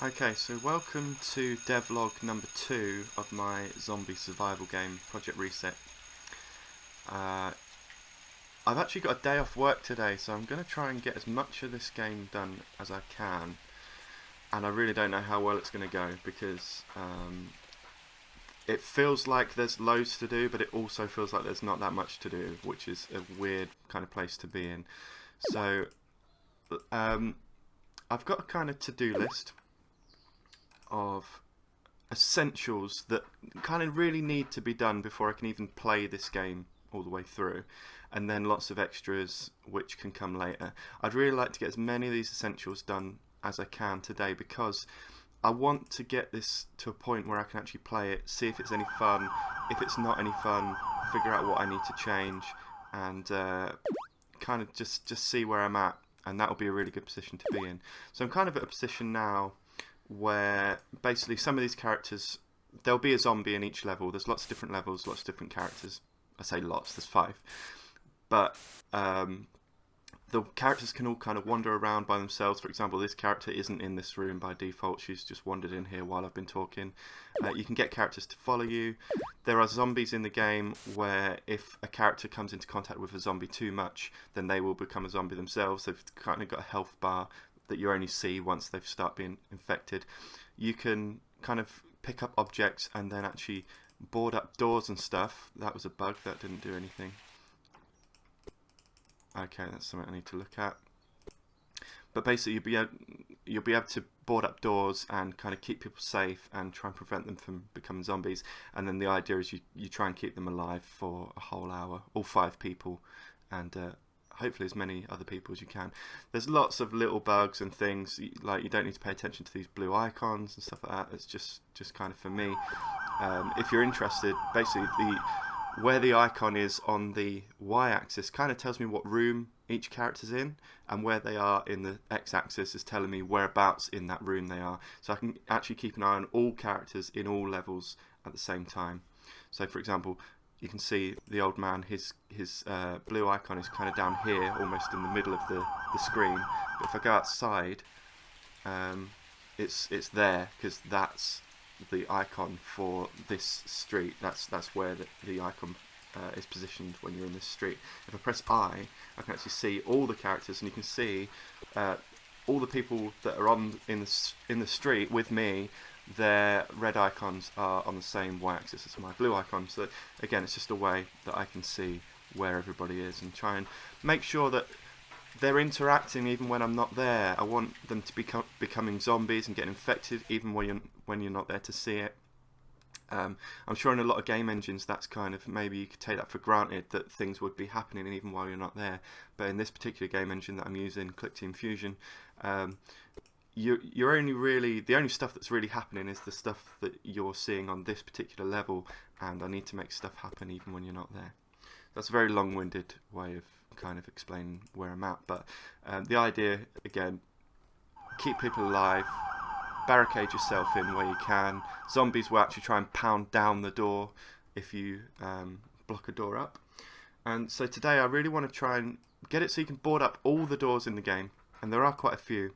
Okay, so welcome to devlog number 2 of my zombie survival game, Project Reset. Uh, I've actually got a day off work today, so I'm going to try and get as much of this game done as I can. And I really don't know how well it's going to go because it feels like there's loads to do, but it also feels like there's not that much to do, which is a weird kind of place to be in. So I've got a kind of to-do list of essentials that kind of really need to be done before I can even play this game all the way through, and then lots of extras which can come later. I'd really like to get as many of these essentials done as I can today because I want to get this to a point where I can actually play it, see if it's any fun. If it's not any fun, figure out what I need to change, and kind of just see where I'm at, and that'll be a really good position to be in. So I'm kind of at a position now where basically some of these characters, there'll be a zombie in each level. There's lots of different levels, lots of different characters. I say lots, there's 5. But the characters can all kind of wander around by themselves. For example, this character isn't in this room by default. She's just wandered in here while I've been talking. You can get characters to follow you. There are zombies in the game where if a character comes into contact with a zombie too much, then they will become a zombie themselves. They've kind of got a health bar that you only see once they've start being infected. You can kind of pick up objects and then actually board up doors and stuff. That was a bug, that didn't do anything. Okay, that's something I need to look at. But basically you'll be able to board up doors and kind of keep people safe and try and prevent them from becoming zombies. And then the idea is you try and keep them alive for a whole hour, all 5 people, and hopefully as many other people as you can. There's lots of little bugs and things, like you don't need to pay attention to these blue icons and stuff like that. It's just kind of for me. If you're interested, basically where the icon is on the y-axis kind of tells me what room each character's in, and where they are in the x-axis is telling me whereabouts in that room they are. So I can actually keep an eye on all characters in all levels at the same time. So for example, you can see the old man, his blue icon is kind of down here, almost in the middle of the screen. But if I go outside, it's there, because that's the icon for this street. That's where the icon is positioned when you're in this street. If I press I can actually see all the characters, and you can see all the people that are in the street with me. Their red icons are on the same y-axis as my blue icon. So again, it's just a way that I can see where everybody is and try and make sure that they're interacting even when I'm not there. I want them to becoming zombies and getting infected even when you're not there to see it. I'm sure in a lot of game engines that's kind of, maybe you could take that for granted that things would be happening even while you're not there. But in this particular game engine that I'm using, Clickteam Fusion, you're only really, the only stuff that's really happening is the stuff that you're seeing on this particular level, and I need to make stuff happen even when you're not there. That's a very long-winded way of kind of explaining where I'm at, but the idea, again, keep people alive, barricade yourself in where you can. Zombies will actually try and pound down the door if you block a door up. And so today I really want to try and get it so you can board up all the doors in the game, and there are quite a few.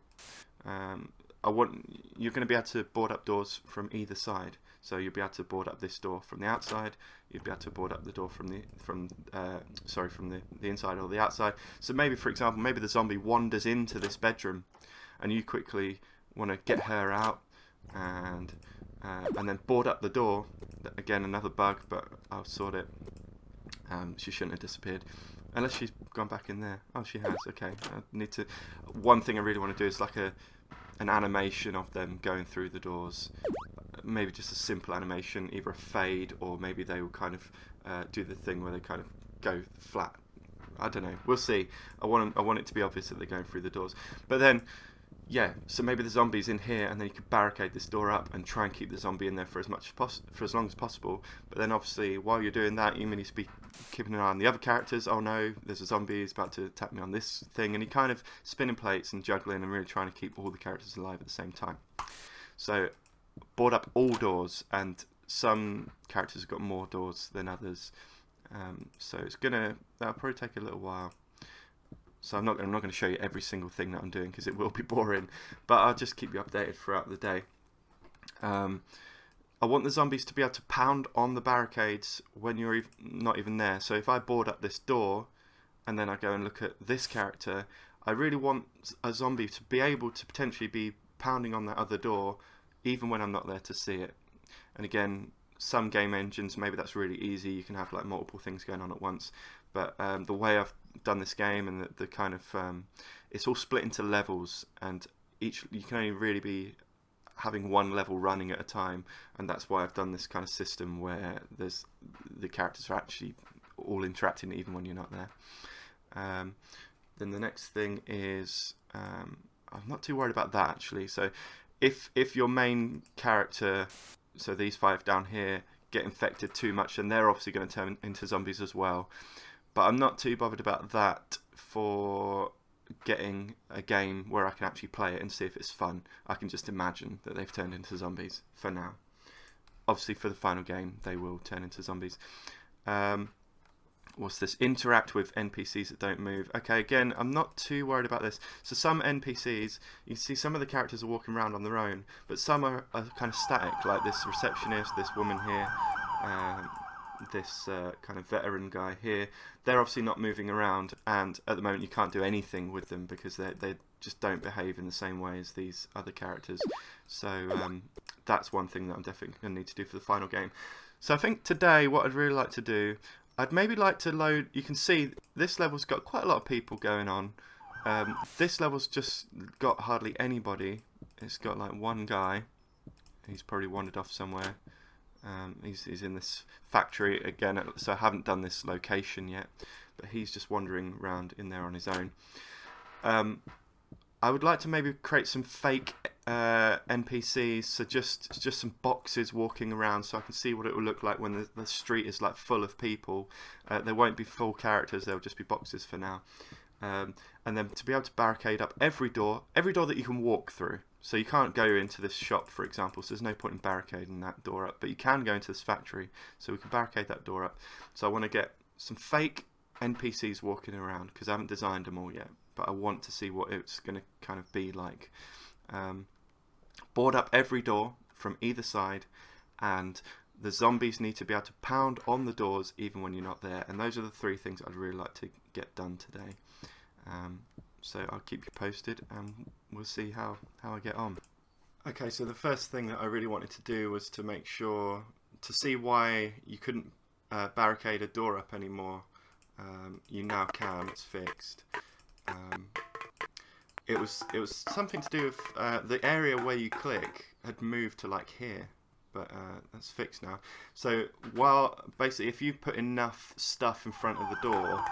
You're going to be able to board up doors from either side. So you'll be able to board up this door from the outside. You'll be able to board up the door from the inside or the outside. So maybe, for example, maybe the zombie wanders into this bedroom, and you quickly want to get her out and then board up the door. Again, another bug, but I'll sort it. She shouldn't have disappeared. Unless she's gone back in there. Oh, she has. Okay. I need to. One thing I really want to do is like an animation of them going through the doors. Maybe just a simple animation, either a fade, or maybe they will kind of do the thing where they kind of go flat. I don't know. We'll see. I want it to be obvious that they're going through the doors. But then, yeah. So maybe the zombie's in here, and then you could barricade this door up and try and keep the zombie in there for as long as possible. But then, obviously, while you're doing that, you need to be keeping an eye on the other characters. Oh no, there's a zombie, he's about to attack me on this thing, and you kind of spinning plates and juggling and really trying to keep all the characters alive at the same time. So board up all doors, and some characters have got more doors than others, so that'll probably take a little while. So I'm not going to show you every single thing that I'm doing because it will be boring, but I'll just keep you updated throughout the day. I want the zombies to be able to pound on the barricades when you're not even there. So if I board up this door and then I go and look at this character, I really want a zombie to be able to potentially be pounding on that other door even when I'm not there to see it. And again, some game engines, maybe that's really easy. You can have like multiple things going on at once. But the way I've done this game and the kind of it's all split into levels, and you can only really be having one level running at a time, and that's why I've done this kind of system where the characters are actually all interacting even when you're not there. Then the next thing is I'm not too worried about that actually. So if your main character, so these 5 down here, get infected too much, then they're obviously going to turn into zombies as well. But I'm not too bothered about that for getting a game where I can actually play it and see if it's fun. I can just imagine that they've turned into zombies for now. Obviously for the final game they will turn into zombies. What's this? Interact with NPCs that don't move. Okay, again, I'm not too worried about this. So some NPCs, you see some of the characters are walking around on their own, but some are kind of static, like this receptionist, this woman here, this kind of veteran guy here. They're obviously not moving around, and at the moment you can't do anything with them because they just don't behave in the same way as these other characters. So that's one thing that I'm definitely going to need to do for the final game. So I think today what I'd really like to do, I'd maybe like to load, you can see this level's got quite a lot of people going on. This level's just got hardly anybody. It's got like one guy. He's probably wandered off somewhere. He's in this factory again, so I haven't done this location yet, but he's just wandering around in there on his own. I would like to maybe create some fake NPCs, so just some boxes walking around, so I can see what it will look like when the street is like full of people. There won't be full characters; they'll just be boxes for now. And then to be able to barricade up every door that you can walk through. So you can't go into this shop, for example, so there's no point in barricading that door up, but you can go into this factory, so we can barricade that door up. So I want to get some fake NPCs walking around, because I haven't designed them all yet, but I want to see what it's going to kind of be like. Board up every door from either side, and the zombies need to be able to pound on the doors even when you're not there, and those are the 3 things I'd really like to get done today. So I'll keep you posted and we'll see how I get on. Okay, so the first thing that I really wanted to do was to make sure, to see why you couldn't barricade a door up anymore. You now can, it's fixed. It was something to do with the area where you click had moved to like here, but that's fixed now. So basically if you put enough stuff in front of the door,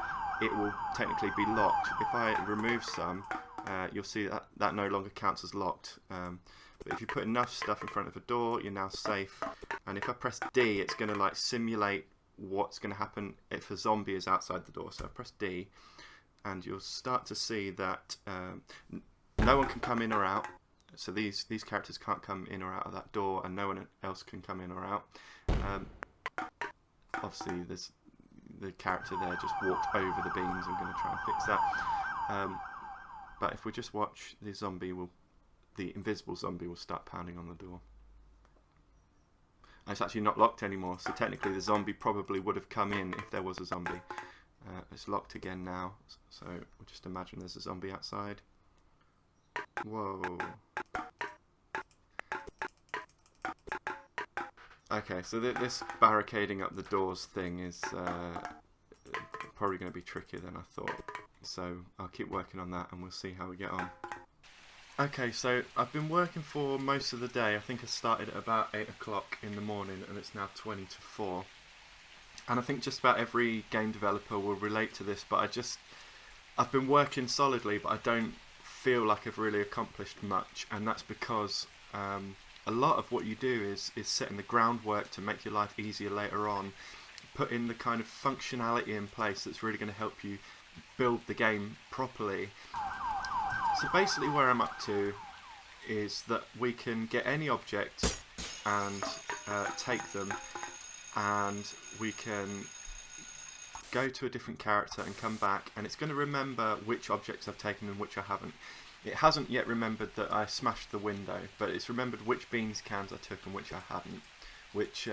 it will technically be locked. If I remove some, you'll see that no longer counts as locked. But if you put enough stuff in front of a door, you're now safe. And if I press D, it's going to like simulate what's going to happen if a zombie is outside the door. So I press D, and you'll start to see that no one can come in or out. So these characters can't come in or out of that door, and no one else can come in or out. Obviously, the character there just walked over the beams. I'm going to try and fix that. But if we just watch, the invisible zombie will start pounding on the door. And it's actually not locked anymore, so technically the zombie probably would have come in if there was a zombie. It's locked again now, so we'll just imagine there's a zombie outside. Whoa. Okay, so this barricading up the doors thing is probably going to be trickier than I thought. So I'll keep working on that and we'll see how we get on. Okay, so I've been working for most of the day. I think I started at about 8 o'clock in the morning and it's now 20 to 4. And I think just about every game developer will relate to this, but I've been working solidly, but I don't feel like I've really accomplished much, and that's because a lot of what you do is setting the groundwork to make your life easier later on, putting the kind of functionality in place that's really going to help you build the game properly. So basically where I'm up to is that we can get any object and take them, and we can go to a different character and come back, and it's going to remember which objects I've taken and which I haven't. It hasn't yet remembered that I smashed the window, but it's remembered which beans cans I took and which I hadn't, which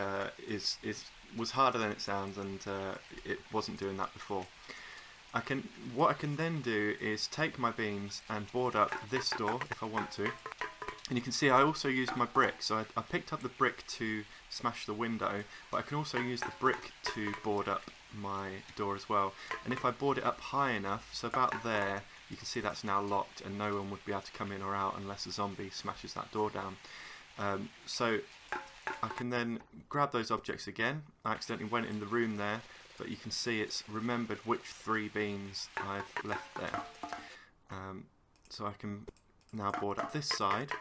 was harder than it sounds, and it wasn't doing that before. What I can then do is take my beams and board up this door if I want to. And you can see I also used my brick, so I picked up the brick to smash the window, but I can also use the brick to board up my door as well. And if I board it up high enough, so about there, you can see that's now locked and no one would be able to come in or out unless a zombie smashes that door down. So I can then grab those objects again. I accidentally went in the room there, but you can see it's remembered which 3 beans I've left there. So I can now board up this side.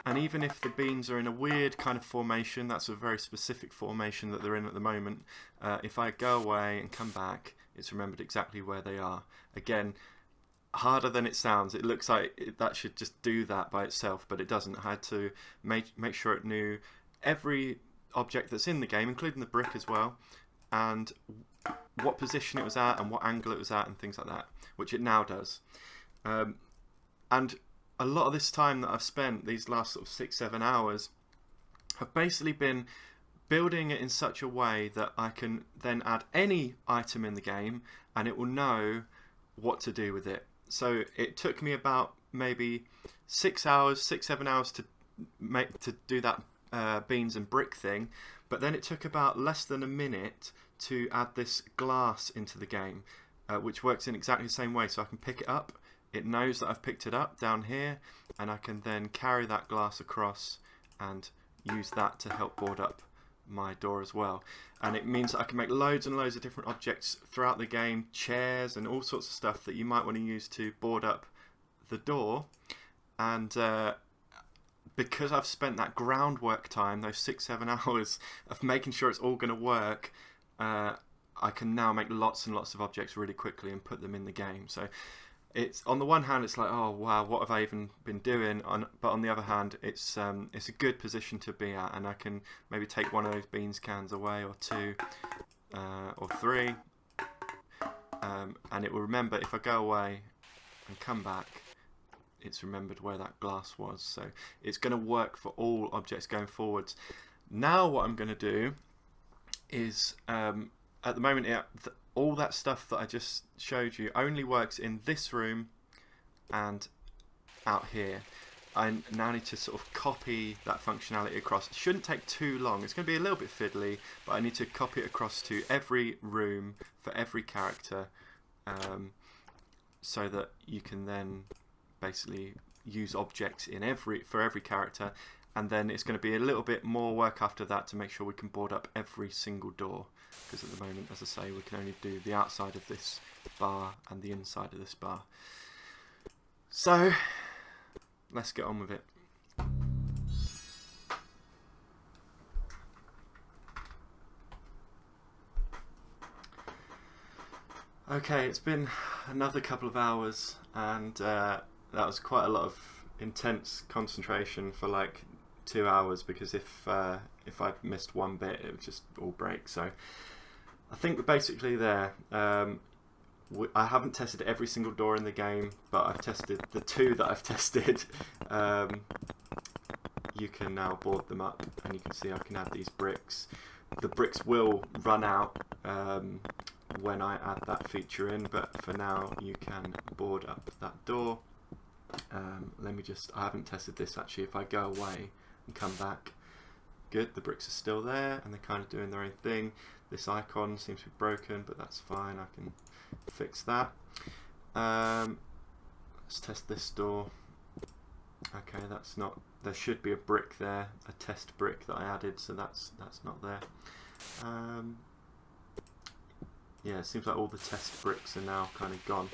And even if the beans are in a weird kind of formation, that's a very specific formation that they're in at the moment, if I go away and come back, it's remembered exactly where they are. Again, harder than it sounds. It looks like that should just do that by itself, but it doesn't. I had to make sure it knew every object that's in the game, including the brick as well, and what position it was at and what angle it was at and things like that, which it now does. And a lot of this time that I've spent, these last sort of 6-7 hours, have basically been building it in such a way that I can then add any item in the game and it will know what to do with it. So it took me about maybe 6-7 hours to do that beans and brick thing, but then it took about less than a minute to add this glass into the game, which works in exactly the same way. So I can pick it up, it knows that I've picked it up down here, and I can then carry that glass across and use that to help board up my door as well. And it means that I can make loads and loads of different objects throughout the game, chairs and all sorts of stuff that you might want to use to board up the door. And because I've spent that groundwork time, those 6-7 hours of making sure it's all going to work, I can now make lots and lots of objects really quickly and put them in the game. So it's, on the one hand, it's like, oh wow, what have I even been doing? But on the other hand, it's a good position to be at, and I can maybe take one of those beans cans away, or 2, or 3, and it will remember if I go away and come back, it's remembered where that glass was. So it's going to work for all objects going forwards. Now what I'm going to do is, at the moment, all that stuff that I just showed you only works in this room and out here. I now need to sort of copy that functionality across. It shouldn't take too long. It's going to be a little bit fiddly, but I need to copy it across to every room for every character, so that you can then basically use objects in for every character. And then it's going to be a little bit more work after that to make sure we can board up every single door. Because at the moment, as I say, we can only do the outside of this bar and the inside of this bar. So, let's get on with it. Okay, it's been another couple of hours, and that was quite a lot of intense concentration for like 2 hours, because if I'd missed one bit, it would just all break. So I think we're basically there. I haven't tested every single door in the game, but I've tested the 2 that I've tested. You can now board them up, and you can see I can add these bricks. The bricks will run out when I add that feature in, but for now you can board up that door. I haven't tested this actually. If I go away and come back, good, the bricks are still there and they're kind of doing their own thing. This icon seems to be broken, but that's fine, I can fix that. Let's test this door. Okay, that's not, there should be a brick there, a test brick that I added, so that's not there. Yeah, it seems like all the test bricks are now kind of gone,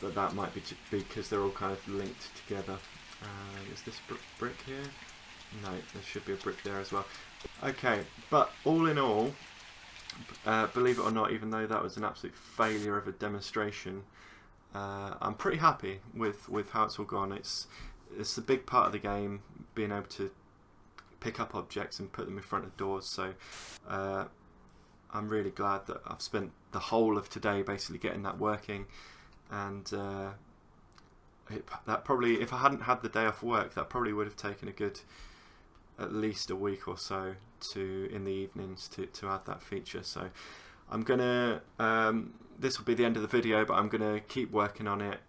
but that might be because they're all kind of linked together. Is this brick here? No, there should be a brick there as well. Okay, but all in all, believe it or not, even though that was an absolute failure of a demonstration, I'm pretty happy with how it's all gone. It's a big part of the game, being able to pick up objects and put them in front of doors. So I'm really glad that I've spent the whole of today basically getting that working, and that probably, if I hadn't had the day off work, that probably would have taken a good at least a week or so in the evenings to add that feature. So I'm gonna this will be the end of the video, but I'm gonna keep working on it,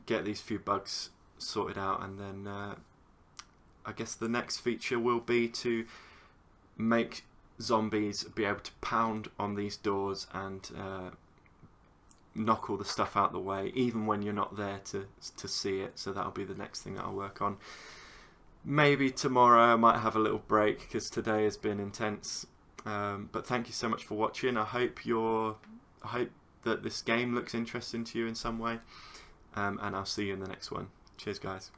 get these few bugs sorted out, and then I guess the next feature will be to make zombies be able to pound on these doors and knock all the stuff out the way, even when you're not there to see it. So that'll be the next thing that I'll work on. Maybe tomorrow I might have a little break because today has been intense. But thank you so much for watching. I hope that this game looks interesting to you in some way, and I'll see you in the next one. Cheers, guys.